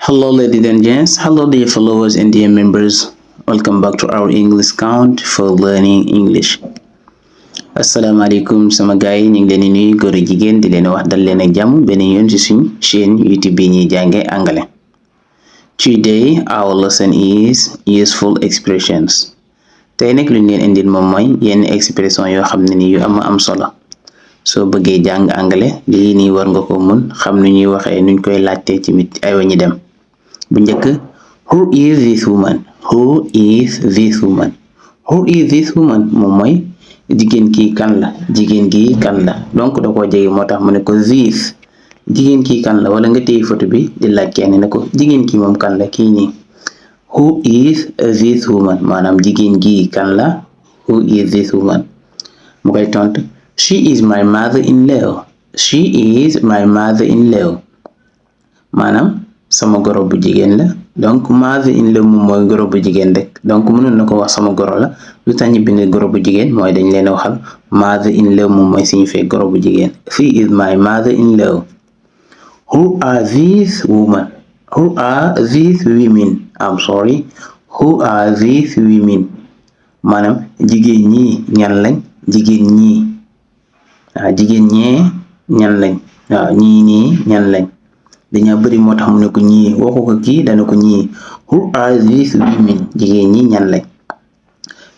Hello, ladies and gents. Hello, dear followers and dear members. Welcome back to our English count for learning English. Asalaamaaleykum sama gaay yi ñu ngi leen di nuyu góor ak jigéen di leen wax dal leen ak jàmm beneen yoon ci suñ chaîne YouTube bi ñuy jànge anglais. Today our lesson is useful expressions. Tey nag lu ñu leen indil moom mooy yenn expression yoo xam ne ni yu am solo. Soo bëggee jàng anglais lii nii war nga ko mun xam nu ñuy waxee nuñ koy laajtee ci mit aywa ñu dem. Bu njëkk, who is this woman? Who is this woman? Who is this woman? Moom mooy jigéen kii kan la, jigéen kii kan la. Donc da koo jege moo tax mu ne ko this, jigéen kii kan la, wala nga téye photo bi di laaj kenn ne ko jigéen kii moom kan la kii nii. Who is this woman? Maanaam jigéen kii kan la. Who is this woman? Mu koy tontu, she is my mother-in-law. She is my mother-in-law. Maanaam sama goro bu jigéen la. Donc mother-in-law moom mooy goro bu jigéen rek. Donc mënoon na ko wax sama goro la. Lu tax ñu bind goro bu jigéen mooy dañ leen a waxal mother-in-law moom mooy signifie goro bu jigéen. She is my mother-in-law. Who are these women? Who are these women? I'm sorry. Who are these women? Maanaam jigéen ñi ñan lañ? Jigéen ñi. Jigéen ñee ñan lañ? Ñii nii ñan lañ? Dañoo bari moo tax mu ne ko ñii waxu ko kii dana ko ñii. Who are these women? Jigéen ñi ñan lañ?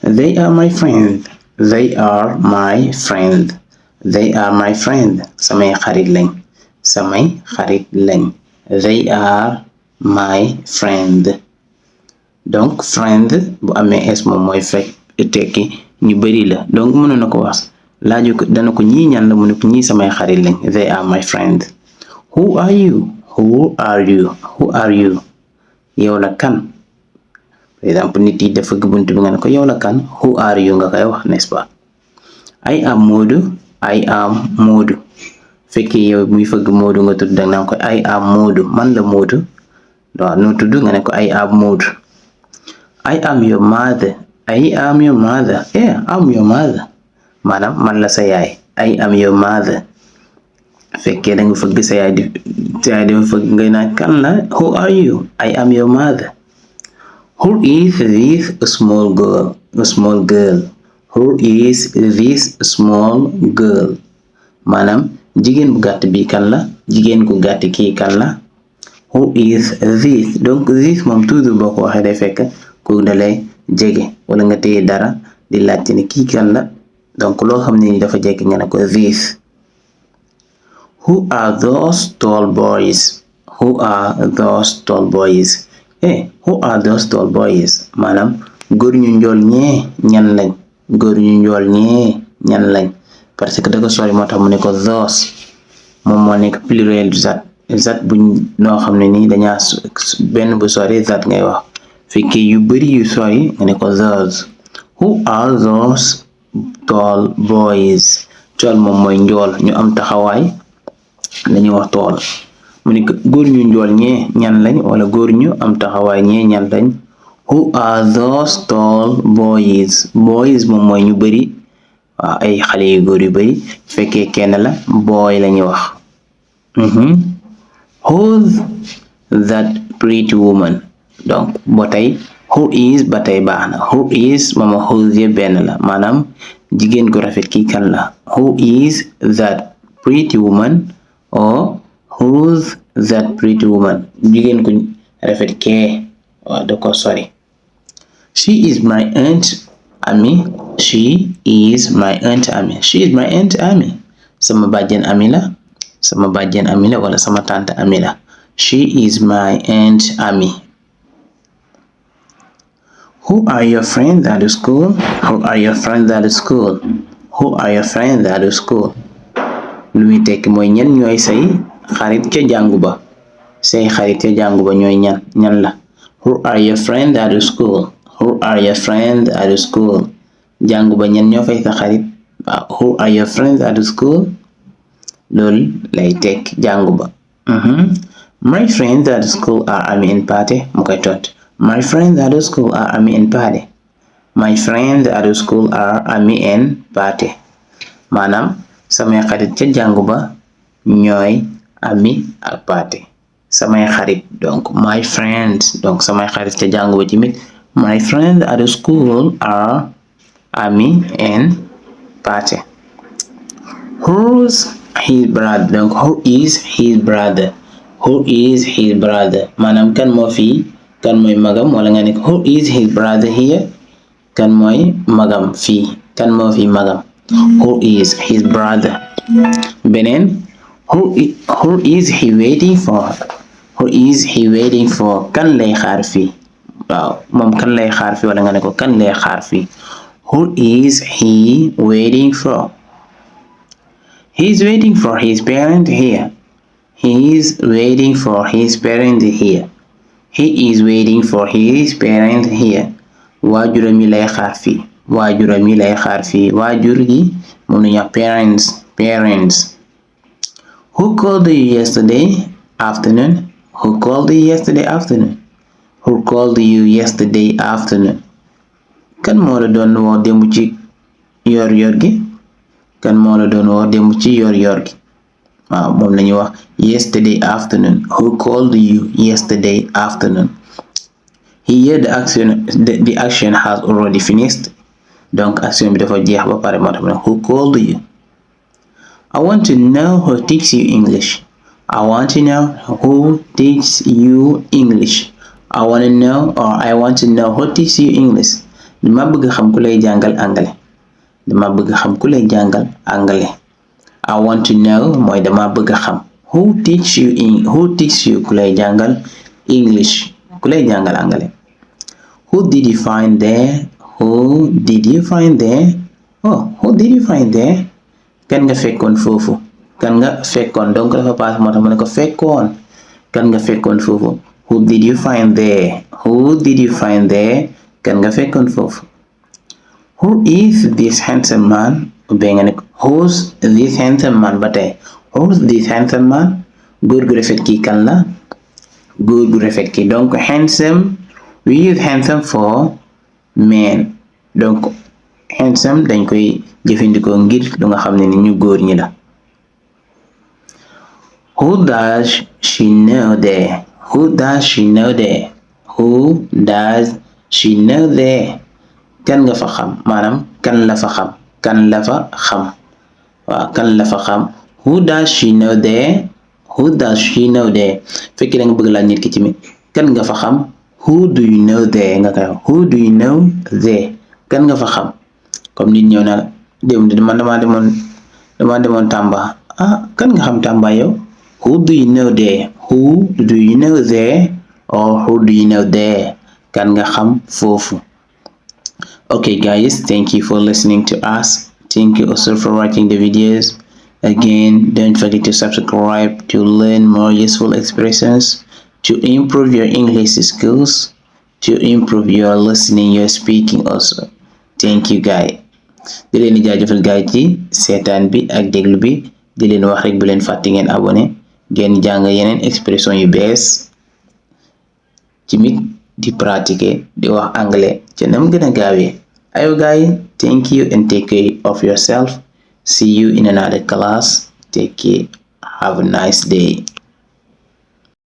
They are my friend. They are my friend. They are my friend. Samay xarit lañ. Samay xarit lañ. They are my friend. Donc friend bu amee s moom mooy fekk tekki ñu bari la. Donc mënoon na ko wax laaju ko dana ko ñii ñan la mu ne ko ñii samay xarit lañ. They are my friend. Who are you? Who are you? Who are you? Yow la kan? Par exemple nit yi dafa buntu bi nga ne ko yow la kan? Who are you nga koy wax, n'est-ce pas? I am Modou. I am Modou. Fekkee yow muy fëgg Modou nga tudd danga naan ko I am Modou. Man la Modou. waaw noo tudd nga ne ko I am Modou. I am your mother. I am your mother. Yeah, I'm your mother. Maanaam man la sa yaay. I am your mother. Fekkee da nga fëgg sa yaay dafa fëgg ngay naan kan la? Who are you? I am your mother. Who is this small girl? Small girl. Who is this small girl? Maanaam jigéen bu gàtt bi kan la? Jigéen ku gàtt kii kan la? Who is this? Donc this moom toujours boo ko waxee day fekk ku dalay jege wala nga téye dara di laajte ne kii kan la. Donc loo xam ne ni dafa jege nga ne ko this. Who are those tall boys? Who are those tall boys? Who are those tall boys? Maanaam góor ñu njool ñee ñan lañ? Góor ñu njool ñee ñan lañ? Parce que da ko sori moo tax mu ne ko those moom moo nekk pluriel zat buñ noo xam ne nii dañaa benn bu sori zat ngay wax. Fekkee yu bari yu sori nga ne ko those. Who are those tall boys? Tall moom mooy njool ñu am taxawaay dañuy wax tool. Mu ne góor ñu njool ñee ñan lañ wala góor ñu am taxawaay ñee ñan lañ? Who are those tall boys? Boys moom mooy ñu bari waaw ay xale yu góor yu bari. Fekkee kenn la boy lañuy wax. Who's that pretty woman? Donc ba tey who is ba tey baax na. Who is moom who's yëpp benn la maanaam jigéen gu rafet kii kan la? Who is that pretty woman? Or who's that pretty woman? Jigéen ku rafet kee waaw da ko sori. She is my aunt Ami. She is my aunt Ami. She is my aunt Ami. Sama bàjjen Ami la. Sama bàjjen Ami la wala sama tante Ami la. She is my aunt Ami. Who are your friends at school? Who are your friends at school? Who are your friends at school? Lu muy tekki mooy ñan ñooy say xarit ca jàngu ba. Say xarit ca jàngu ba ñooy ñan la. Who are your friends at school? Who are your friends at school? Jàngu ba ñan ñoo fay sa xarit? Who are your friends at school? Loolu lay tekk jàngu ba. My friends at school are Ami and Pate. Mu koy tont. My friends at school are Ami and Pate. My friends at school are Ami and Pate. Maanaam samay xarit ca jàngu ba ñooy Ami ak Pate. samay xarit donc my friends donc samay xarit ca jàng ba tamit my friends at school are Ami and Pate. Who's his brother donc who is his brother maanaam kan moo fi kan mooy magam wala nga ne who is his brother here kan mooy magam fii kan moo fi magam who is his brother. Beneen who is he waiting for kan lay xaar fii waaw moom kan lay xaar fii wala nga ne ko kan lay xaar fii who is he waiting for. He's waiting for his parent here. He is waiting for his parent here. waajuram yi lay xaar fii waajur gi moom la ñuy wax parents. Who called you yesterday afternoon. kan moo la doon woo démb ci yor gi waaw moom la ñuy wax yesterday afternoon. Who called you yesterday afternoon. Here the action has already finished donc action bi dafa jeex ba pare moo tax who called you. I want to know who teaches you English. I want to know who teaches you English. I want to know who teaches you English. dama bëgg xam ku lay jàngal anglais. I want to know mooy dama bëgg xam who teaches you ku lay jàngal English anglais. Who did you find there. kan nga fekkoon foofu donc dafa pass moo tax ma ne ko fekkoon kan nga fekkoon foofu. Who did you find there kan nga fekkoon foofu. Who is this handsome man be nga ne ko who's this handsome man ba tey who's this handsome man góor gu rafet kii kan la donc handsome we use handsome for men donc handsome dañ koy jëfandikoo ngir lu nga xam ne ni ñu góor ñi la. Who does she know there kan nga fa xam maanaam kan la fa xam who does she know there fekk da nga bëgg laaj nit ki ci mi kan nga fa xam who do you know there nga koy who do you know there kan nga fa xam comme nit ñëw na la dama demoon Tamba kan nga xam Tamba yow who do you know there or who do you know there kan nga xam foofu. Okay guys, thank you for listening to us. Thank you also for watching the videos. Again, don't forget to subscribe to learn more useful expressions, to improve your English skills, to improve your listening, your speaking also. Thank you guys. di leen di jaajëfal gaay ci seetaan bi ak déglu bi di leen wax rek bu leen fàtte ngeen abonné ngeen jàng yeneen expression yu bees ci mit di pratiquer di wax anglais ca nam gën a gaawee. Ayo guys, thank you and take care of yourself. See you in another class. Take care. Have a nice day.